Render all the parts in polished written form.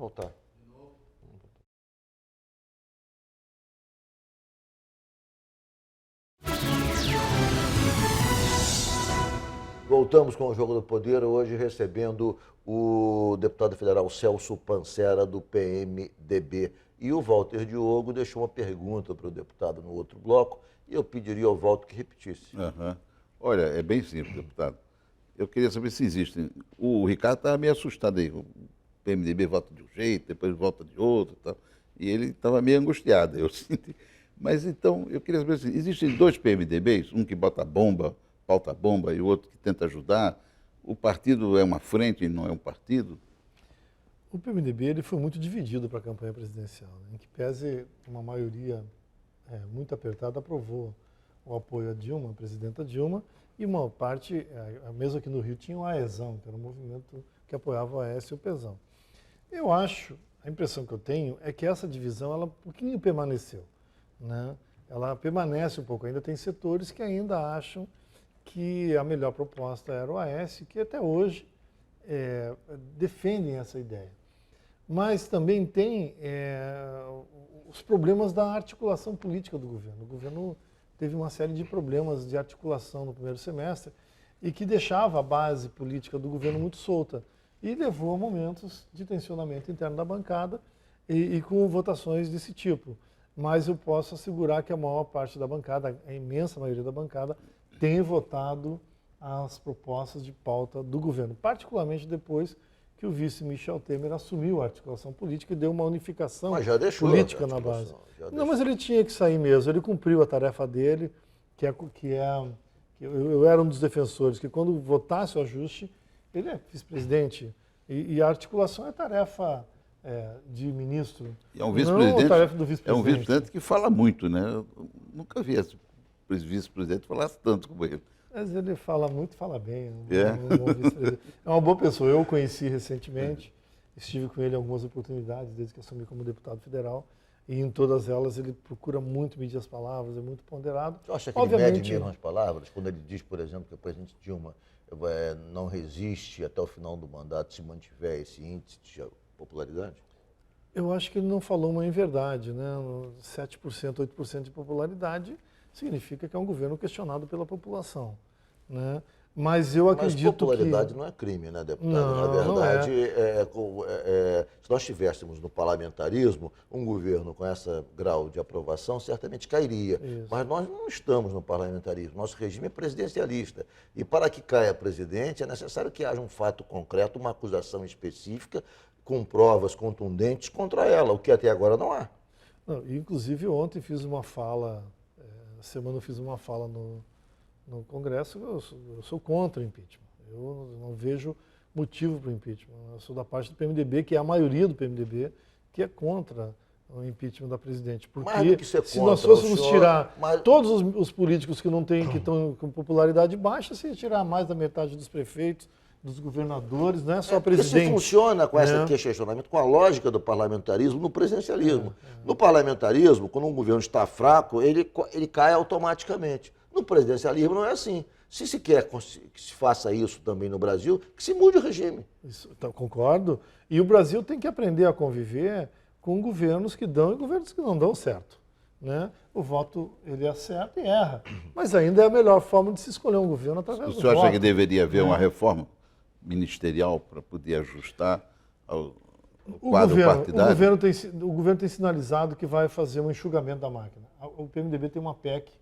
voltar. Voltamos com o Jogo do Poder, hoje recebendo o deputado federal Celso Pancera, do PMDB. E o Walter Diogo deixou uma pergunta para o deputado no outro bloco, e eu pediria ao Walter que repetisse. Uhum. Olha, é bem simples, deputado. Eu queria saber se existem. O Ricardo estava meio assustado aí. O PMDB vota de um jeito, depois vota de outro e tal. E ele estava meio angustiado, eu senti. Mas então, eu queria saber se existem dois PMDBs, um que bota bomba, pauta bomba, e o outro que tenta ajudar. O partido é uma frente e não é um partido? O PMDB ele foi muito dividido para a campanha presidencial, né? Em que pese uma maioria muito apertada aprovou o apoio à Dilma, a presidenta Dilma, e uma parte, mesmo aqui no Rio, tinha o AESão, que era um movimento que apoiava o Aécio e o Pezão. Eu acho, a impressão que eu tenho é que essa divisão, ela um pouquinho permaneceu, né? Ela permanece um pouco, ainda tem setores que ainda acham que a melhor proposta era o Aécio, que até hoje defendem essa ideia. Mas também tem os problemas da articulação política do governo. O governo teve uma série de problemas de articulação no primeiro semestre e que deixava a base política do governo muito solta e levou a momentos de tensionamento interno da bancada e com votações desse tipo. Mas eu posso assegurar que a maior parte da bancada, a imensa maioria da bancada, tem votado as propostas de pauta do governo, particularmente depois que o vice Michel Temer assumiu a articulação política e deu uma unificação política na base. Não, mas ele tinha que sair mesmo, ele cumpriu a tarefa dele, eu era um dos defensores, que quando votasse o ajuste, ele é vice-presidente, e a articulação é tarefa de ministro, E é um não tarefa do vice-presidente. É um vice-presidente que fala muito, né? Eu nunca vi esse vice-presidente falasse tanto como ele. Mas ele fala muito, fala bem. Um bom vice-presidente. É uma boa pessoa. Eu o conheci recentemente, estive com ele em algumas oportunidades desde que assumi como deputado federal, e em todas elas ele procura muito medir as palavras, é muito ponderado. Você acha que ele mede mesmo as palavras? Quando ele diz, por exemplo, que o presidente Dilma não resiste até o final do mandato se mantiver esse índice de popularidade? Eu acho que ele não falou uma inverdade, né? 7%, 8% de popularidade significa que é um governo questionado pela população, né? Mas eu acredito que... Mas popularidade não é crime, né, deputado? Não, na verdade, se nós tivéssemos no parlamentarismo um governo com esse grau de aprovação, certamente cairia. Isso. Mas nós não estamos no parlamentarismo. Nosso regime é presidencialista. E para que caia presidente, é necessário que haja um fato concreto, uma acusação específica, com provas contundentes contra ela, o que até agora não há. Não, inclusive, ontem fiz uma fala, semana eu fiz uma fala no Congresso, eu sou contra o impeachment. Eu não vejo motivo para o impeachment. Eu sou da parte do PMDB, que é a maioria do PMDB, que é contra o impeachment da presidente. Porque se nós fôssemos tirar todos os políticos que estão com popularidade baixa, se ia tirar mais da metade dos prefeitos, dos governadores, não é só presidente. Isso funciona com esse questionamento, com a lógica do parlamentarismo no presidencialismo. No parlamentarismo, quando um governo está fraco, ele cai automaticamente. No presidencialismo não é assim. Se se quer que se faça isso também no Brasil, que se mude o regime. Isso, concordo. E o Brasil tem que aprender a conviver com governos que dão e governos que não dão certo, né? O voto, ele acerta e erra. Mas ainda é a melhor forma de se escolher um governo através do voto. O senhor acha que deveria haver uma reforma ministerial para poder ajustar ao quadro partidário? O governo tem sinalizado que vai fazer um enxugamento da máquina. O PMDB tem uma PEC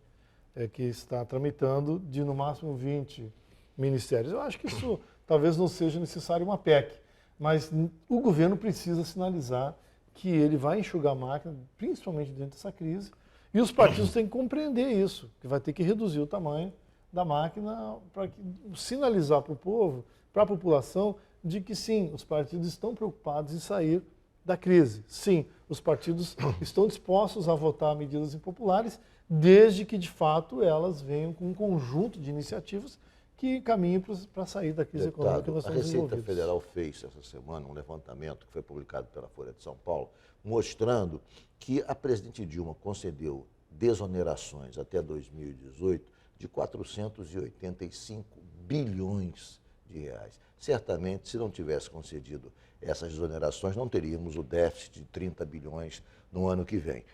que está tramitando de no máximo 20 ministérios. Eu acho que isso talvez não seja necessário uma PEC, mas o governo precisa sinalizar que ele vai enxugar a máquina, principalmente dentro dessa crise, e os partidos têm que compreender isso, que vai ter que reduzir o tamanho da máquina para sinalizar para o povo, para a população, de que sim, os partidos estão preocupados em sair da crise. Sim, os partidos estão dispostos a votar medidas impopulares, desde que, de fato, elas venham com um conjunto de iniciativas que caminhem para sair da crise econômica que nós estamos envolvidos. A Receita Federal fez essa semana um levantamento que foi publicado pela Folha de São Paulo, mostrando que a presidente Dilma concedeu desonerações até 2018 de 485 bilhões de reais. Certamente, se não tivesse concedido essas exonerações, não teríamos o déficit de 30 bilhões no ano que vem.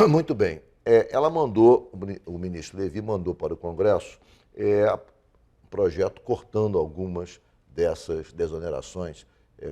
Muito bem. Ela mandou, o ministro Levi mandou para o Congresso um projeto cortando algumas dessas desonerações,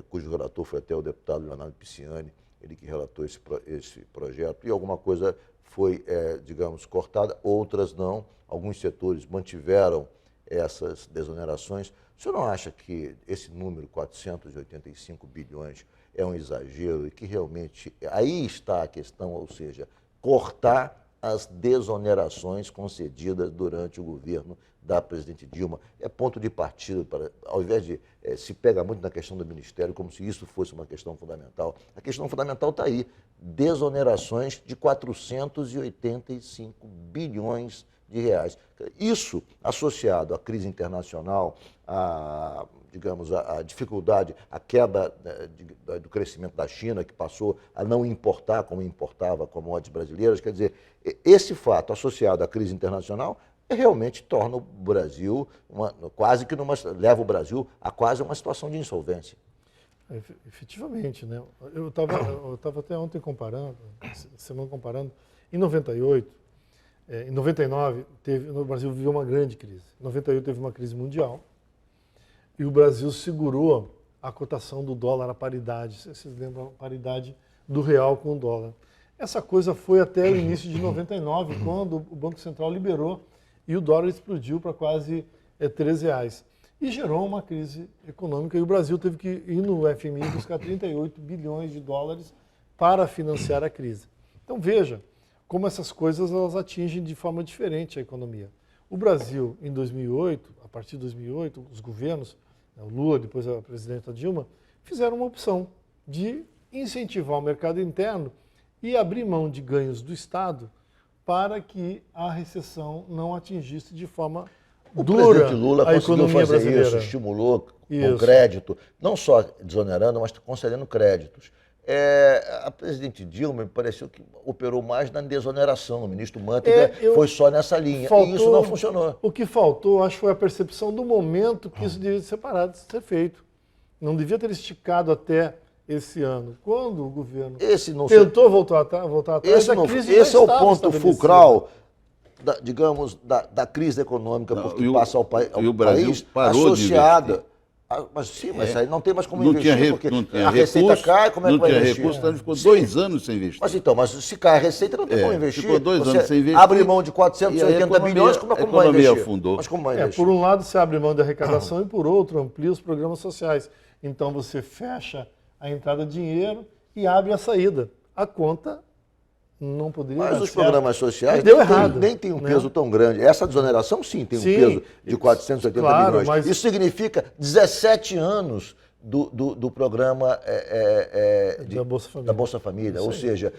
cujo relator foi até o deputado Leonardo Pisciani, ele que relatou esse projeto, e alguma coisa foi, digamos, cortada, outras não. Alguns setores mantiveram essas desonerações. O senhor não acha que esse número, 485 bilhões, é um exagero e que realmente aí está a questão, ou seja, cortar as desonerações concedidas durante o governo da presidente Dilma? É ponto de partida, ao invés de se pega muito na questão do Ministério, como se isso fosse uma questão fundamental. A questão fundamental está aí, desonerações de 485 bilhões de reais. Isso, associado à crise internacional, digamos, a dificuldade, a queda do crescimento da China, que passou a não importar como importava commodities brasileiras, quer dizer, esse fato associado à crise internacional realmente torna o Brasil, leva o Brasil a quase uma situação de insolvência. Efetivamente, né? Eu estava até ontem semana comparando, em 98, em 99, no Brasil viveu uma grande crise. Em 98 teve uma crise mundial e o Brasil segurou a cotação do dólar à paridade. Vocês lembram a paridade do real com o dólar? Essa coisa foi até o início de 99, quando o Banco Central liberou e o dólar explodiu para quase R$13. E gerou uma crise econômica e o Brasil teve que ir no FMI buscar 38 bilhões de dólares para financiar a crise. Então veja como essas coisas elas atingem de forma diferente a economia. O Brasil, em 2008, a partir de 2008, os governos, o Lula, depois a presidenta Dilma, fizeram uma opção de incentivar o mercado interno e abrir mão de ganhos do Estado para que a recessão não atingisse de forma dura o presidente Lula a conseguiu economia fazer brasileira. isso, estimulou com crédito, não só desonerando, mas concedendo créditos. A presidente Dilma me pareceu que operou mais na desoneração. O ministro Manteiga foi só nessa linha. E isso não funcionou. O que faltou, acho, foi a percepção do momento que isso devia ser parado de ser feito. Não devia ter esticado até esse ano. Quando o governo tentou voltar atrás, esse é o ponto fulcral, da crise econômica, porque passa ao país associada. Mas aí não tem mais como investir, porque a receita cai, como é que vai investir? Não tinha recurso, então ficou 2 anos sem investir. Mas se cai a receita, não tem como investir. Ficou 2 anos sem investir. Abre mão de 480 bilhões, como vai investir? Afundou. Mas como vai investir? Por um lado, você abre mão da arrecadação e, por outro, amplia os programas sociais. Então, você fecha a entrada de dinheiro e abre a saída. A conta não poderia Mas os programas sociais nem tem um peso tão grande. Essa desoneração, sim, tem um peso de 480 bilhões. Mas isso significa 17 anos do programa da Bolsa Família. Ou seja,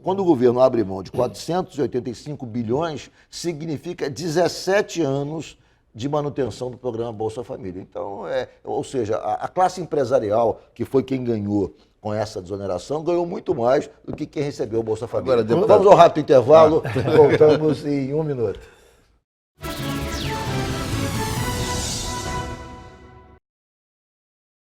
quando o governo abre mão de 485 bilhões, significa 17 anos de manutenção do programa Bolsa Família. Então, ou seja, a classe empresarial, que foi quem ganhou com essa desoneração, ganhou muito mais do que quem recebeu o Bolsa Família. Vamos ao rápido intervalo, voltamos em 1 minuto.